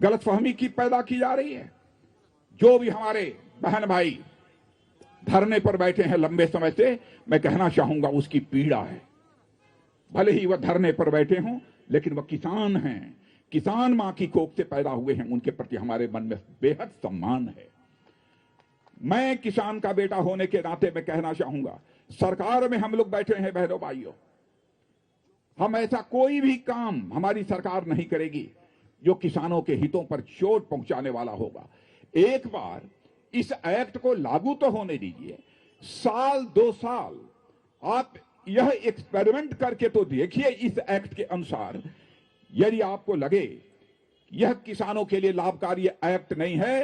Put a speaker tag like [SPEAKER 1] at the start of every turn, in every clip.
[SPEAKER 1] गलतफहमी की पैदा की जा रही है। जो भी हमारे बहन भाई धरने पर बैठे हैं लंबे समय से, मैं कहना चाहूंगा उसकी पीड़ा है। भले ही वह धरने पर बैठे हों, लेकिन वह किसान हैं, किसान मां की कोख से पैदा हुए हैं। उनके प्रति हमारे मन में बेहद सम्मान है। मैं किसान का बेटा होने के नाते मैं कहना चाहूंगा, सरकार में हम लोग बैठे हैं बहनों भाइयों, हम ऐसा कोई भी काम हमारी सरकार नहीं करेगी जो किसानों के हितों पर चोट पहुंचाने वाला होगा। एक बार इस एक्ट को लागू तो होने दीजिए, साल 2 साल आप यह एक्सपेरिमेंट करके तो देखिए। इस एक्ट के अनुसार यदि आपको लगे यह किसानों के लिए लाभकारी एक्ट नहीं है,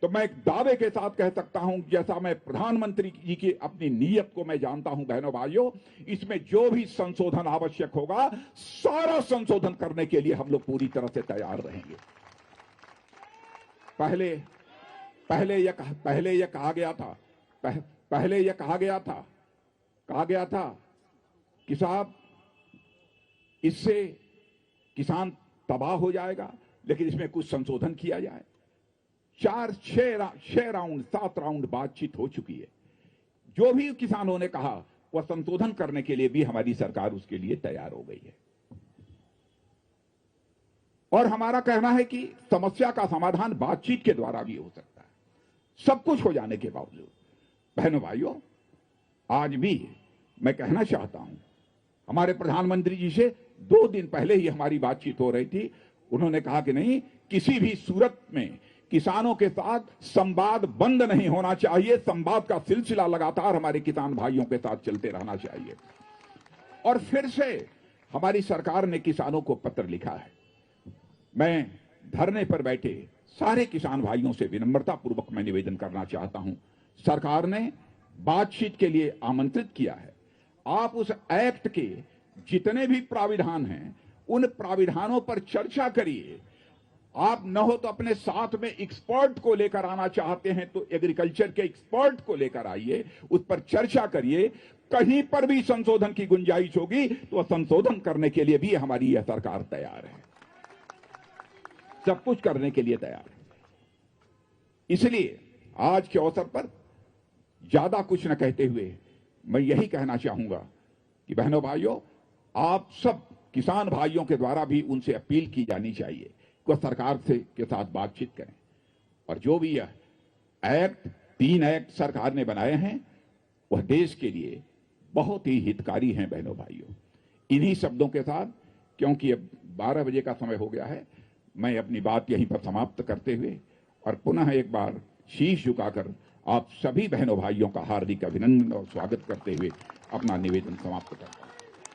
[SPEAKER 1] तो मैं एक दावे के साथ कह सकता हूं, जैसा मैं प्रधानमंत्री जी की अपनी नीयत को मैं जानता हूं बहनों भाइयों, इसमें जो भी संशोधन आवश्यक होगा सारा संशोधन करने के लिए हम लोग पूरी तरह से तैयार रहेंगे। पहले यह कहा गया था कि साहब इससे किसान तबाह हो जाएगा, लेकिन इसमें कुछ संशोधन किया जाए। 6 राउंड 7 राउंड बातचीत हो चुकी है। जो भी किसानों ने कहा वह संशोधन करने के लिए भी हमारी सरकार उसके लिए तैयार हो गई है। और हमारा कहना है कि समस्या का समाधान बातचीत के द्वारा भी हो सकता है। सब कुछ हो जाने के बावजूद बहनों भाइयों, आज भी मैं कहना चाहता हूं, हमारे प्रधानमंत्री जी से 2 दिन पहले ही हमारी बातचीत हो रही थी। उन्होंने कहा कि नहीं, किसी भी सूरत में किसानों के साथ संवाद बंद नहीं होना चाहिए, संवाद का सिलसिला लगातार हमारे किसान भाइयों के साथ चलते रहना चाहिए। और फिर से हमारी सरकार ने किसानों को पत्र लिखा है। मैं धरने पर बैठे सारे किसान भाइयों से विनम्रता पूर्वक मैं निवेदन करना चाहता हूं, सरकार ने बातचीत के लिए आमंत्रित किया है। आप उस एक्ट के जितने भी प्राविधान हैं उन प्राविधानों पर चर्चा करिए। आप न हो तो अपने साथ में एक्सपर्ट को लेकर आना चाहते हैं तो एग्रीकल्चर के एक्सपर्ट को लेकर आइए, उस पर चर्चा करिए। कहीं पर भी संशोधन की गुंजाइश होगी तो संशोधन करने के लिए भी हमारी यह सरकार तैयार है, सब कुछ करने के लिए तैयार है। इसलिए आज के अवसर पर ज्यादा कुछ न कहते हुए मैं यही कहना चाहूंगा कि बहनों भाइयों, आप सब किसान भाइयों के द्वारा भी उनसे अपील की जानी चाहिए कि वह सरकार से के साथ बातचीत करें। और जो भी यह एक्ट 3 एक्ट सरकार ने बनाए हैं वह देश के लिए बहुत ही हितकारी हैं बहनों भाइयों। इन्हीं शब्दों के साथ, क्योंकि अब 12 बजे का समय हो गया है, मैं अपनी बात यहीं पर समाप्त करते हुए और पुनः एक बार शीश झुकाकर आप सभी बहनों भाइयों का हार्दिक अभिनंदन और स्वागत करते हुए अपना निवेदन समाप्त करता हूं।